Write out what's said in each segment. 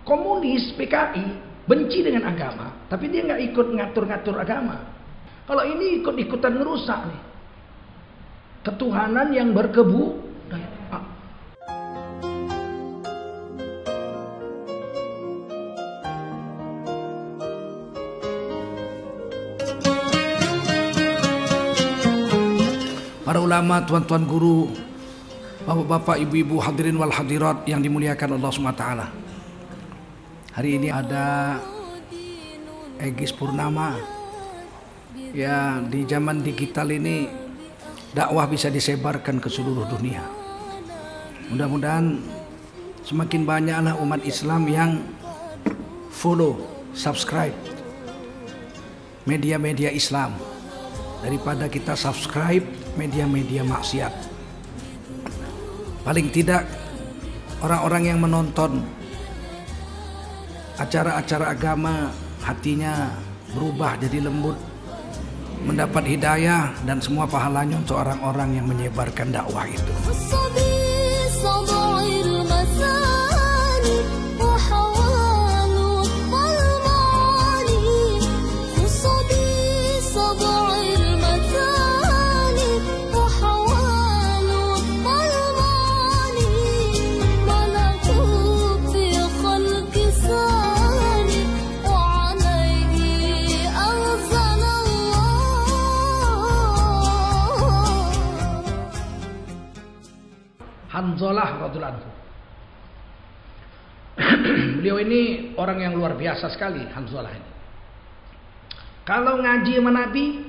Komunis, PKI benci dengan agama, tapi dia nggak ikut ngatur-ngatur agama. Kalau ini ikut-ikutan ngerusak nih ketuhanan yang berkebu. Para ulama, tuan-tuan guru, bapak-bapak, ibu-ibu, hadirin wal hadirat yang dimuliakan Allah SWT. Hari ini ada Egis Purnama. Ya, di zaman digital ini dakwah bisa disebarkan ke seluruh dunia. Mudah-mudahan semakin banyaklah umat Islam yang follow, subscribe media-media Islam daripada kita subscribe media-media maksiat. Paling tidak orang-orang yang menonton acara-acara agama hatinya berubah jadi lembut, mendapat hidayah dan semua pahalanya untuk orang-orang yang menyebarkan dakwah itu. Hanzalah radhiyallahu anhu. Beliau ini orang yang luar biasa sekali, Hanzalah ini. Kalau ngaji sama Nabi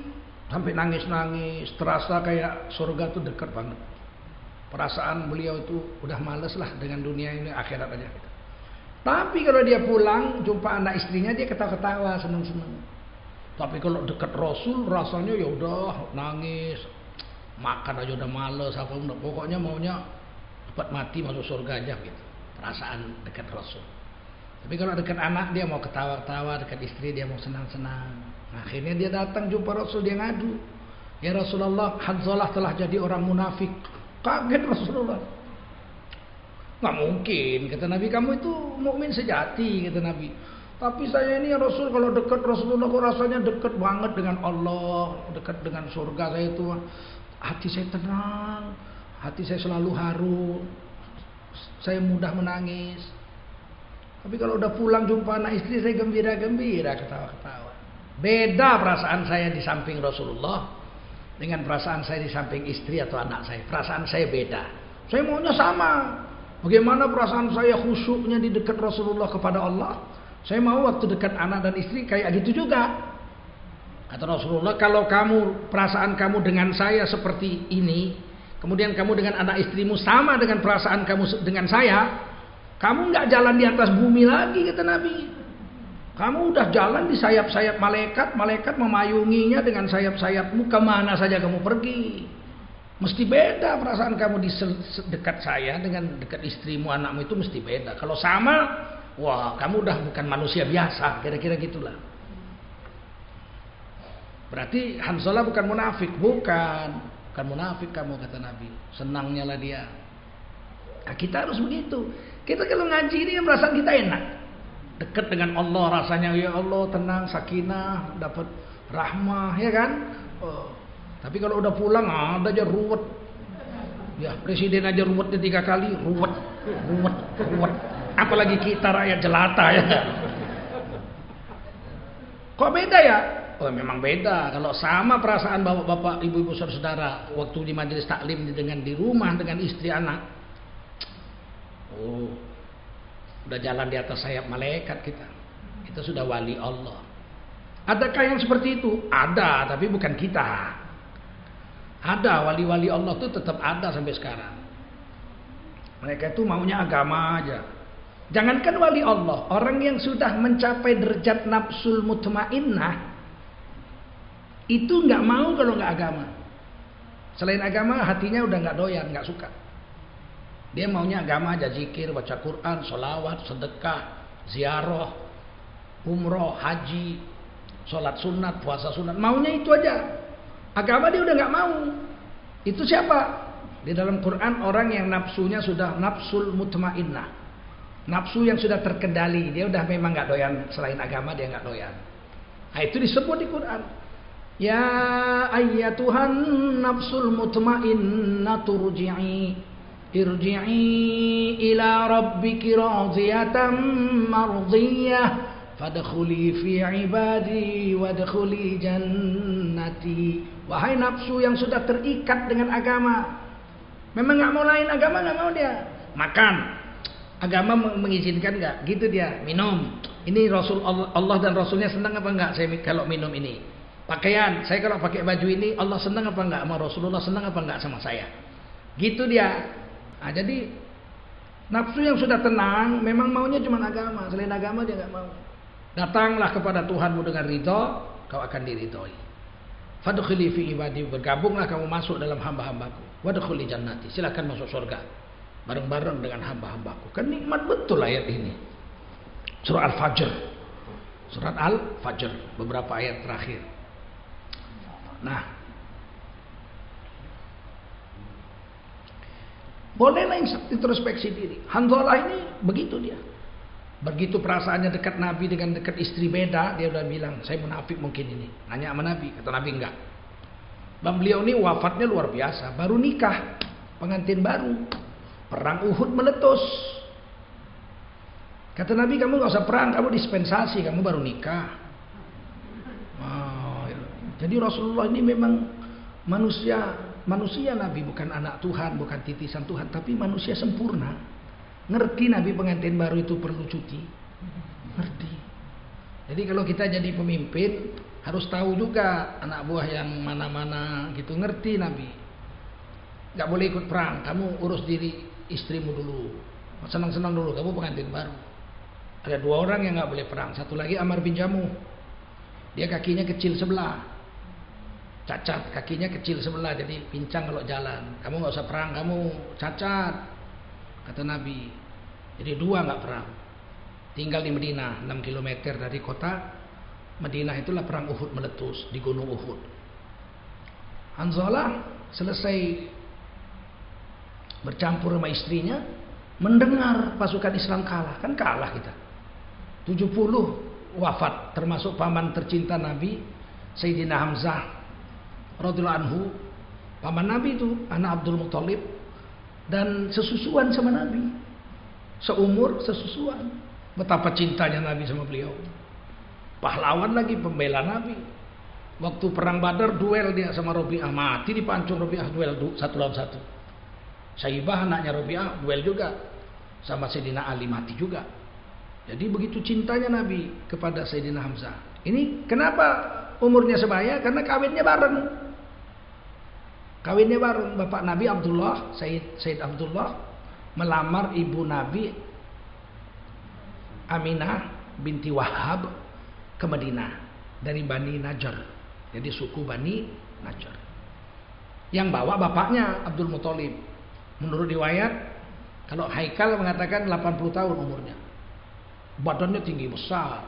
sampai nangis-nangis, terasa kayak surga tuh dekat banget. Perasaan beliau itu udah males lah dengan dunia ini, akhirat aja. Tapi kalau dia pulang jumpa anak istrinya, dia ketawa-ketawa, senang-senang. Tapi kalau dekat Rasul rasanya ya udah nangis, makan aja udah males, apa enggak, pokoknya maunya cepat mati masuk surga aja gitu. Perasaan dekat Rasul. Tapi kalau dekat anak dia mau ketawa-ketawa, dekat istri dia mau senang-senang. Akhirnya dia datang jumpa Rasul, dia ngadu, "Ya Rasulullah, Hanzalah telah jadi orang munafik." Kaget Rasulullah. "Nggak mungkin," kata Nabi, "kamu itu mukmin sejati," kata Nabi. "Tapi saya ini ya Rasul, kalau dekat Rasulullah kok rasanya dekat banget dengan Allah, dekat dengan surga saya itu. Hati saya tenang, hati saya selalu haru, saya mudah menangis. Tapi kalau udah pulang jumpa anak istri saya gembira-gembira, ketawa-ketawa." Beda perasaan saya di samping Rasulullah dengan perasaan saya di samping istri atau anak saya. Perasaan saya beda. Saya maunya sama. Bagaimana perasaan saya khusyuknya di dekat Rasulullah kepada Allah, saya mau waktu dekat anak dan istri kayak gitu juga. Kata Rasulullah, "Kalau perasaan kamu dengan saya seperti ini, kemudian kamu dengan anak istrimu sama dengan perasaan kamu dengan saya, kamu nggak jalan di atas bumi lagi," kata Nabi. "Kamu udah jalan di sayap-sayap malaikat, malaikat memayunginya dengan sayap-sayapmu, kemana saja kamu pergi. Mesti beda perasaan kamu di dekat saya dengan dekat istrimu, anakmu, itu mesti beda. Kalau sama, wah kamu udah bukan manusia biasa," kira-kira gitulah. Berarti Hanzalah bukan munafik, bukan munafik kamu, kata Nabi. Senangnya lah dia. Nah, kita harus begitu. Kita kalau ngaji ini perasaan kita enak, dekat dengan Allah, rasanya ya Allah tenang, sakinah, dapat rahmah, ya kan? Tapi kalau udah pulang ada aja ruwet. Ya presiden aja ruwetnya 3 kali, ruwet. Apalagi kita rakyat jelata ya. Kok beda ya? Oh memang beda. Kalau sama perasaan bapak-bapak, ibu-ibu, saudara waktu di majelis taklim dengan di rumah dengan istri anak, oh udah jalan di atas sayap malaikat kita. Kita sudah wali Allah. Adakah yang seperti itu? Ada, tapi bukan kita. Ada wali-wali Allah itu tetap ada sampai sekarang. Mereka itu maunya agama aja. Jangankan wali Allah, orang yang sudah mencapai derajat nafsul mutmainnah itu nggak mau kalau nggak agama. Selain agama hatinya udah nggak doyan, nggak suka. Dia maunya agama aja, zikir, baca Quran, sholawat, sedekah, ziarah, umroh, haji, sholat sunat, puasa sunat. Maunya itu aja. Agama dia udah nggak mau. Itu siapa? Di dalam Quran orang yang nafsunya sudah nafsul mutmainnah, Nafsu yang sudah terkendali, dia udah memang nggak doyan selain agama, dia nggak doyan. Nah, itu disebut di Quran. Ya ayyatuhan nafsul mutmainnah irji'i ila rabbiki radiyatan mardiyah fadkhuli fi ibadi wadkhuli jannati. Wahai nafsu yang sudah terikat dengan agama, memang nggak mau lain agama, nggak mau dia. Makan, agama mengizinkan nggak? Gitu dia. Minum, ini Rasul Allah dan Rasulnya senang apa nggak? Saya kalau minum ini. Pakaian, saya kalau pakai baju ini Allah senang apa nggak? Sama Rasulullah senang apa nggak sama saya? Gitu dia. Nah, jadi nafsu yang sudah tenang memang maunya cuma agama, selain agama dia nggak mau. Datanglah kepada Tuhanmu dengan ridho, kau akan diridhoi. Fadkhuli fi ibadi, bergabunglah kamu masuk dalam hamba-hambaku. Wadkhuli jannati, silakan masuk surga bareng-bareng dengan hamba-hambaku. Kan nikmat betul ayat ini. Surah Al-Fajr. Surat Al-Fajr, beberapa ayat terakhir. Nah, bolehlah introspeksi diri. Hanzalah ini begitu dia. Begitu perasaannya dekat Nabi dengan dekat istri beda, dia udah bilang, saya munafik mungkin ini. Nanya sama Nabi, kata Nabi enggak. Dan beliau ini wafatnya luar biasa, baru nikah, pengantin baru. Perang Uhud meletus. Kata Nabi, kamu gak usah perang, kamu dispensasi, kamu baru nikah. Jadi Rasulullah ini memang manusia Nabi, bukan anak Tuhan, bukan titisan Tuhan, tapi manusia sempurna. Ngerti Nabi pengantin baru itu perlu cuti. Ngerti. Jadi kalau kita jadi pemimpin harus tahu juga anak buah yang mana-mana gitu, ngerti Nabi. Gak boleh ikut perang, kamu urus diri istrimu dulu. Senang-senang dulu, kamu pengantin baru. Ada 2 orang yang gak boleh perang. Satu lagi Amr bin Jamuh. Dia kakinya kecil sebelah. Cacat, kakinya kecil sebelah, jadi pincang kalau jalan. Kamu gak usah perang, kamu cacat, kata Nabi. Jadi 2 gak perang. Tinggal di Madinah, 6 km dari kota Madinah. Itulah perang Uhud meletus di gunung Uhud. Hanzalah selesai bercampur sama istrinya, mendengar pasukan Islam kalah. Kan kalah kita. 70 wafat, termasuk paman tercinta Nabi Sayyidina Hamzah radhiyallahu anhu. Paman Nabi itu anak Abdul Muthalib dan sesusuan sama Nabi, seumur sesusuan. Betapa cintanya Nabi sama beliau. Pahlawan lagi, pembela Nabi. Waktu perang Badar duel dia sama Rabi'ah, mati dipancung Rabi'ah, duel 1 lawan 1. Saibah anaknya Rabi'ah duel juga sama Sayyidina Ali, mati juga. Jadi begitu cintanya Nabi kepada Sayyidina Hamzah. Ini kenapa umurnya sebaya? Karena kawinnya bareng. Kawinnya bareng. Bapak Nabi Abdullah, Sayyid Abdullah melamar ibu Nabi Aminah binti Wahab ke Madinah dari Bani Najjar. Jadi suku Bani Najjar. Yang bawa bapaknya Abdul Muthalib. Menurut riwayat, kalau Haikal mengatakan 80 tahun umurnya. Badannya tinggi besar.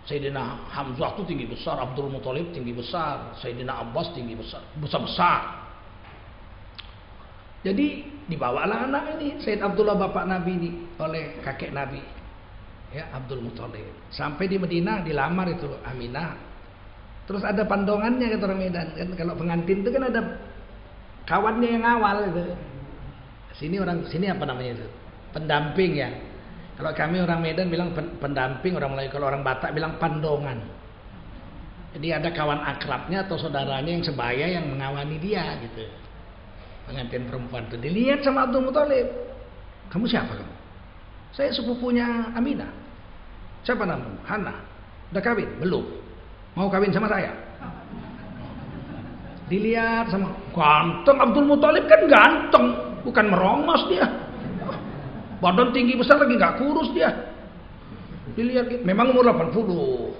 Sayyidina Hamzah itu tinggi besar, Abdul Muthalib tinggi besar, Sayyidina Abbas tinggi besar, besar. Jadi dibawalah anak ini, Sayyid Abdullah bapak Nabi ini oleh kakek Nabi, ya Abdul Muthalib. Sampai di Madinah dilamar itu Aminah. Terus ada pandongannya kata orang Medan kan, kalau pengantin itu kan ada kawannya yang awal itu. Sini apa namanya itu? Pendamping ya. Kalau kami orang Medan bilang pendamping, orang Melayu, kalau orang Batak bilang pandongan. Jadi ada kawan akrabnya atau saudaranya yang sebaya yang mengawani dia gitu. Pengantin perempuan itu dilihat sama Abdul Muthalib. Kamu siapa kamu? Saya sepupunya Aminah. Siapa namamu? Hana. Udah kawin? Belum. Mau kawin sama saya? Dilihat sama ganteng Abdul Muthalib, kan ganteng, bukan merongos dia. Badan tinggi besar lagi, nggak kurus dia. Dilihat, memang umur 80.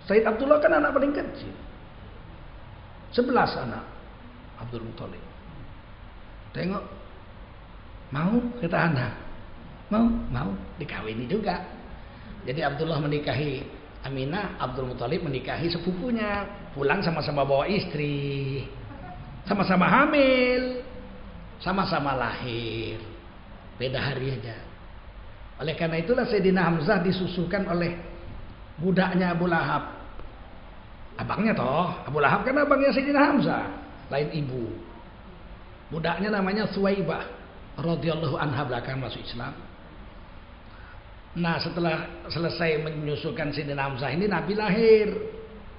Sayyid Abdullah kan anak paling kecil. 11 anak Abdul Muthalib. Tengok, mau kata Hana, mau dikawini juga. Jadi Abdullah menikahi Aminah, Abdul Muthalib menikahi sepupunya. Pulang sama-sama bawa istri, sama-sama hamil. Sama-sama lahir, beda hari aja. Oleh karena itulah Sayyidina Hamzah disusukan oleh budaknya Abu Lahab. Abangnya toh, Abu Lahab kan abangnya Sayyidina Hamzah, lain ibu. Budaknya namanya Suwaibah radhiyallahu anha, belakang masuk Islam. Nah, setelah selesai menyusukan Sayyidina Hamzah ini, Nabi lahir.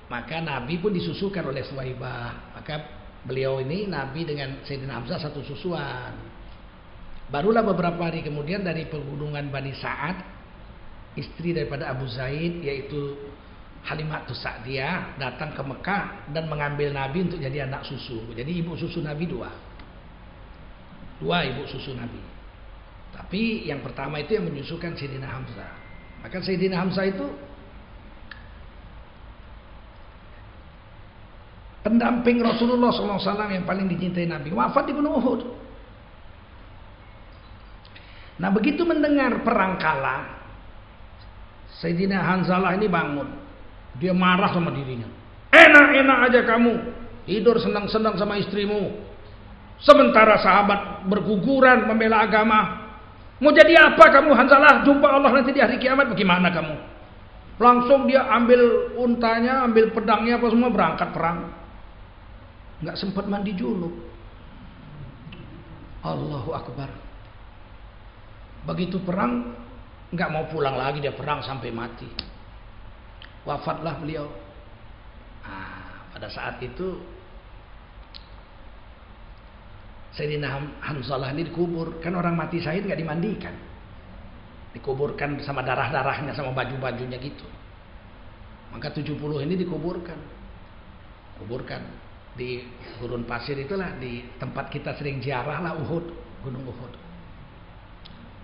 Maka Nabi pun disusukan oleh Suwaibah. Maka beliau ini Nabi dengan Sayyidina Hamzah satu susuan. Barulah beberapa hari kemudian dari pegunungan Bani Sa'ad, istri daripada Abu Zaid yaitu Halimatus Sa'diyah datang ke Mekah dan mengambil Nabi untuk jadi anak susu. Jadi ibu susu Nabi dua ibu susu Nabi. Tapi yang pertama itu yang menyusukan Sayyidina Hamzah. Maka Sayyidina Hamzah itu pendamping Rasulullah SAW yang paling dicintai Nabi. Wafat di Gunung Uhud. Nah, begitu mendengar perang kalah, Sayyidina Hanzalah ini bangun. Dia marah sama dirinya. Enak-enak aja kamu tidur senang-senang sama istrimu, sementara sahabat berguguran membela agama. Mau jadi apa kamu Hanzalah? Jumpa Allah nanti di hari kiamat. Bagaimana kamu? Langsung dia ambil untanya, ambil pedangnya, apa semua, berangkat perang. Nggak sempat mandi junub. Allahu Akbar. Begitu perang, nggak mau pulang lagi, dia perang sampai mati. Wafatlah beliau. Nah, pada saat itu Sayyidina Hanzalah ini dikubur. Kan orang mati syahid nggak dimandikan, dikuburkan sama darah-darahnya, sama baju-bajunya gitu. Maka 70 ini kuburkan di gurun pasir itulah, di tempat kita sering ziarah lah, Uhud, Gunung Uhud.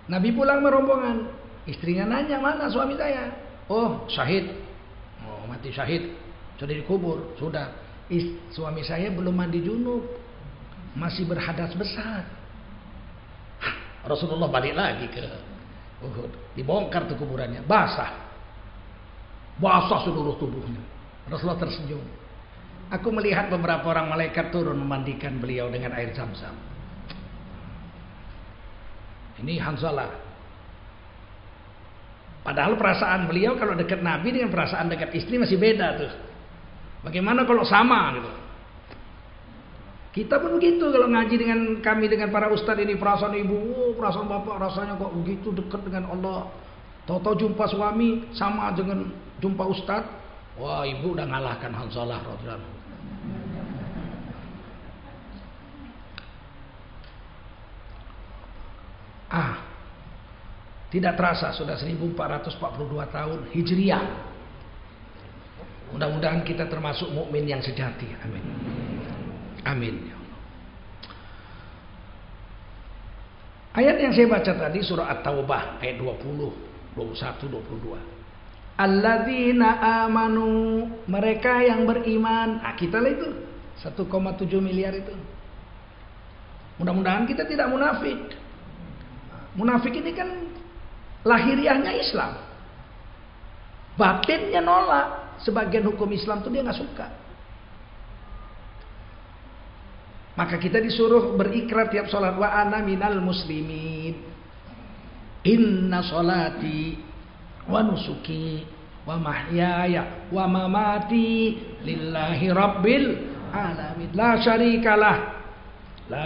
Nabi pulang merombongan, istrinya nanya, mana suami saya? Oh, syahid. Oh, mati syahid, sudah dikubur. Sudah. Suami saya belum mandi junub, masih berhadas besar. Rasulullah balik lagi ke Uhud, dibongkar tuh kuburannya, basah seluruh tubuhnya. Rasulullah tersenyum. Aku melihat beberapa orang malaikat turun memandikan beliau dengan air Zam-Zam. Ini Hanzalah. Padahal perasaan beliau kalau dekat Nabi dengan perasaan dekat istri masih beda tuh. Bagaimana kalau sama gitu? Kita pun begitu kalau ngaji dengan kami, dengan para ustadz ini, perasaan ibu, perasaan bapak rasanya kok begitu dekat dengan Allah. Tahu-tahu jumpa suami sama dengan jumpa ustadz. Wah, ibu udah ngalahkan Hanzalah radhiyallahu anhu. Tidak terasa sudah 1442 tahun Hijriah. Mudah-mudahan kita termasuk mukmin yang sejati. Amin. Amin ya Allah. Ayat yang saya baca tadi surah At-Taubah ayat 20, 21, 22. Alladzina amanu, mereka yang beriman. Kita lah itu 1,7 miliar itu. Mudah-mudahan kita tidak munafik. Munafik ini kan lahiriahnya Islam, batinnya nolak. Sebagian hukum Islam tuh dia nggak suka. Maka kita disuruh berikrar tiap sholat, wa ana minal muslimin, inna sholati wa nusuki wa mahyaya wa mamati lillahi rabbil alamin, la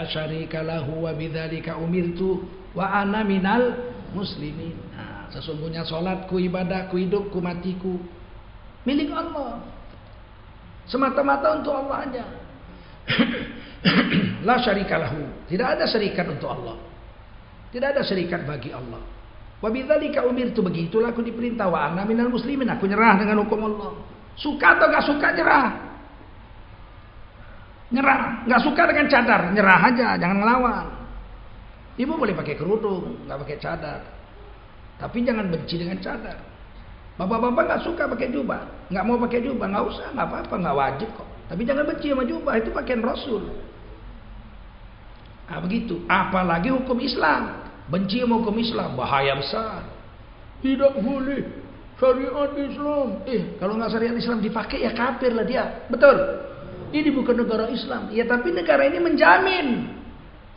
syarika lahu wa bidzalika umirtu wa ana minal muslimin. Nah, sesungguhnya sholatku, ibadahku, hidupku, matiku milik Allah, semata-mata untuk Allah aja. La syarika lahu, tidak ada syarikat untuk Allah, tidak ada syarikat bagi Allah. Wa bidzalika umirtu, begitulah aku diperintah, wa ana minal muslimin, aku nyerah dengan hukum Allah. Suka atau gak suka nyerah. Gak suka dengan cadar, nyerah aja, jangan ngelawan. Ibu boleh pakai kerudung, gak pakai cadar, tapi jangan benci dengan cadar. Bapak-bapak gak suka pakai jubah, gak mau pakai jubah, gak usah, gak apa-apa, gak wajib kok. Tapi jangan benci sama jubah, itu pakaian Rasul. Nah begitu, apalagi hukum Islam. Benci sama hukum Islam, bahaya besar. Tidak boleh syariat Islam. Kalau gak syariat Islam dipakai ya kafir lah dia. Betul. Ini bukan negara Islam. Ya tapi negara ini menjamin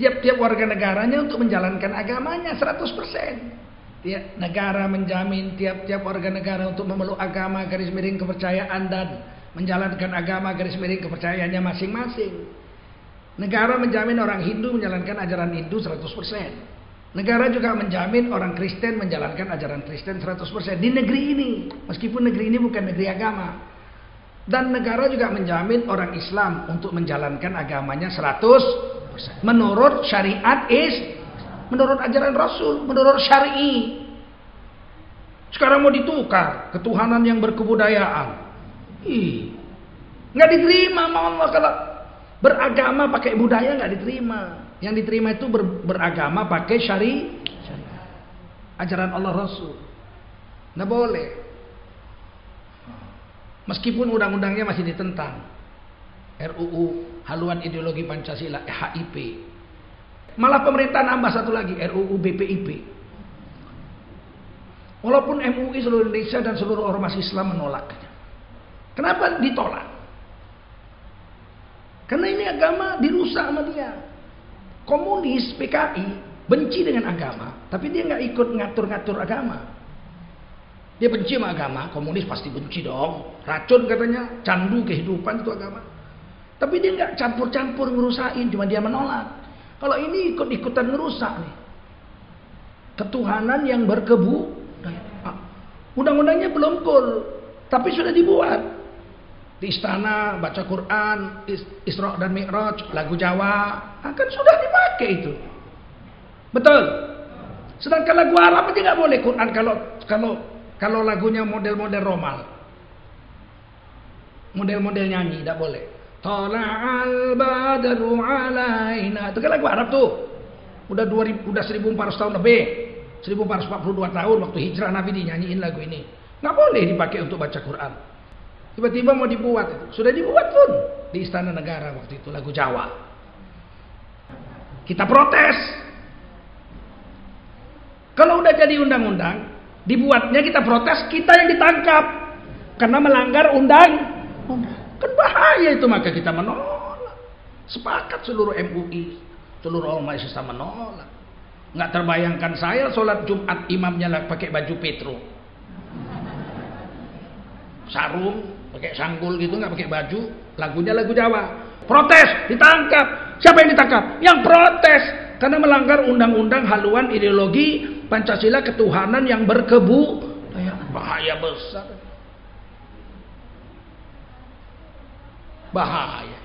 tiap-tiap warga negaranya untuk menjalankan agamanya 100%. Tiap negara menjamin tiap-tiap warga negara untuk memeluk agama garis miring kepercayaan dan menjalankan agama garis miring kepercayaannya masing-masing. Negara menjamin orang Hindu menjalankan ajaran Hindu 100%. Negara juga menjamin orang Kristen menjalankan ajaran Kristen 100% di negeri ini, meskipun negeri ini bukan negeri agama. Dan negara juga menjamin orang Islam untuk menjalankan agamanya 100% menurut syariat menurut ajaran Rasul, menurut syar'i. Sekarang mau ditukar ketuhanan yang berkebudayaan. Nggak diterima sama Allah. Kalau beragama pakai budaya nggak diterima. Yang diterima itu beragama pakai syari, ajaran Allah Rasul. Nggak boleh. Meskipun undang-undangnya masih ditentang. RUU haluan ideologi Pancasila, HIP. Malah pemerintah nambah satu lagi, RUU BPIP. Walaupun MUI seluruh Indonesia dan seluruh ormas Islam menolaknya. Kenapa ditolak? Karena ini agama dirusak sama dia. Komunis, PKI benci dengan agama, tapi dia nggak ikut ngatur-ngatur agama. Dia benci sama agama, komunis pasti benci dong. Racun katanya, candu kehidupan itu agama. Tapi dia nggak campur-campur ngerusain, cuma dia menolak. Kalau ini ikut-ikutan ngerusak nih. Ketuhanan yang undang-undangnya belum full, tapi sudah dibuat. Di istana baca Quran, Isra dan Mi'raj, lagu Jawa, kan sudah dipakai itu. Betul. Sedangkan lagu Arab aja nggak boleh Quran kalau lagunya model-model romal. Model-model nyanyi tidak boleh. Tala'al badru alaina. Itu kan lagu Arab tuh. Udah 1400 tahun lebih. 1442 tahun waktu hijrah Nabi dinyanyiin lagu ini. Nggak boleh dipakai untuk baca Quran. Tiba-tiba mau dibuat itu. Sudah dibuat pun di Istana Negara waktu itu lagu Jawa. Kita protes. Kalau udah jadi undang-undang, dibuatnya kita protes, kita yang ditangkap karena melanggar undang-undang. Kan bahaya itu, maka kita menolak. Sepakat seluruh MUI, seluruh ormas Islam menolak. Nggak terbayangkan saya sholat Jumat imamnya pakai baju petro, sarung, pakai sanggul gitu, nggak pakai baju, lagunya lagu Jawa. Protes, ditangkap. Siapa yang ditangkap? Yang protes karena melanggar undang-undang haluan ideologi Pancasila ketuhanan yang berkebudayaan. Bahaya besar. Bahaya.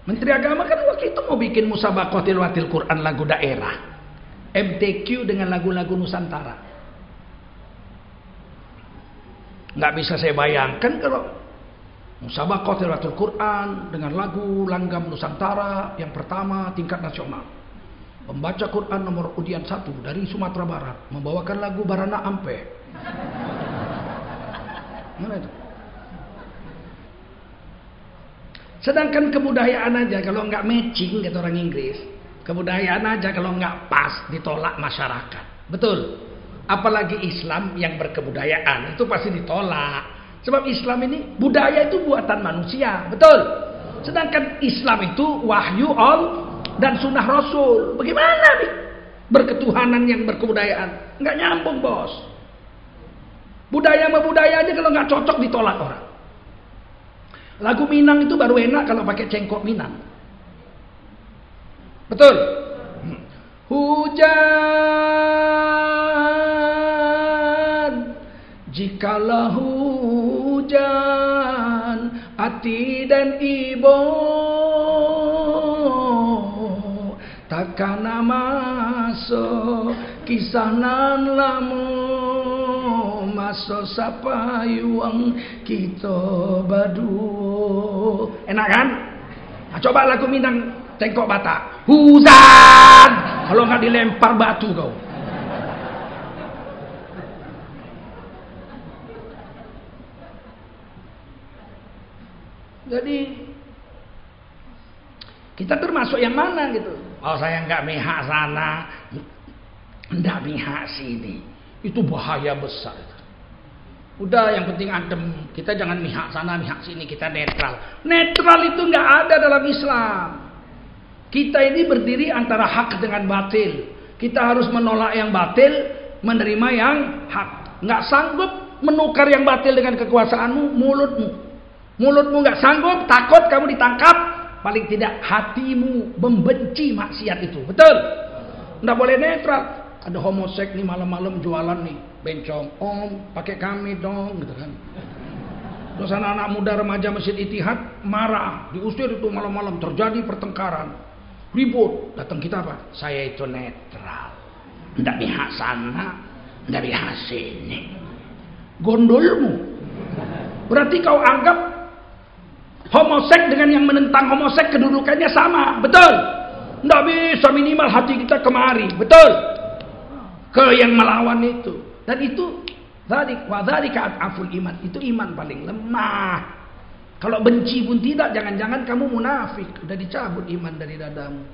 Menteri Agama kan waktu itu mau bikin musabaqah tilawatil Quran lagu daerah, MTQ dengan lagu-lagu Nusantara. Nggak bisa saya bayangkan kalau musabaqah tilawatil Quran dengan lagu langgam Nusantara yang pertama tingkat nasional. Pembaca Quran nomor undian 1 dari Sumatera Barat membawakan lagu Barana Ampe. Mana itu? Sedangkan kebudayaan aja kalau nggak matching kata orang Inggris, kebudayaan aja kalau nggak pas ditolak masyarakat. Betul. Apalagi Islam yang berkebudayaan itu pasti ditolak. Sebab Islam ini budaya itu buatan manusia, betul. Sedangkan Islam itu wahyu Allah dan sunnah Rasul. Bagaimana nih berketuhanan yang berkebudayaan? Nggak nyambung, bos. Budaya sama budaya aja kalau nggak cocok ditolak orang. Lagu Minang itu baru enak kalau pakai cengkok Minang. Betul. Hujan, jikalau hujan, ati dan ibu takkan masuk kisah nan lamu masuk sapayuang kita badu. Enak kan? Nah, coba lagu Minang Tengkok Batak. Hujan, kalau nggak dilempar batu kau. Jadi kita termasuk yang mana gitu? Oh, saya nggak mihak sana, nggak mihak sini. Itu bahaya besar. Udah yang penting adem. Kita jangan mihak sana mihak sini, kita netral. Netral itu nggak ada dalam Islam. Kita ini berdiri antara hak dengan batil. Kita harus menolak yang batil, menerima yang hak. Nggak sanggup menukar yang batil dengan kekuasaanmu, mulutmu. Mulutmu nggak sanggup, takut kamu ditangkap. Paling tidak hatimu membenci maksiat itu. Betul? Nggak boleh netral. Ada homoseks nih malam-malam jualan nih, bencong. Om, pakai kami dong, gitu kan. Terus anak-anak muda remaja Masjid Ittihad marah, diusir itu malam-malam, terjadi pertengkaran, ribut. Datang kita apa? Saya itu netral, nggak pihak sana, nggak pihak sini. Gondolmu. Berarti kau anggap homoseks dengan yang menentang homoseks kedudukannya sama, betul? Nggak bisa, minimal hati kita kemari, betul? Ke yang melawan itu. Dan itu wadzalika ad'aful iman. Itu iman paling lemah. Kalau benci pun tidak, jangan-jangan kamu munafik. Udah dicabut iman dari dadamu.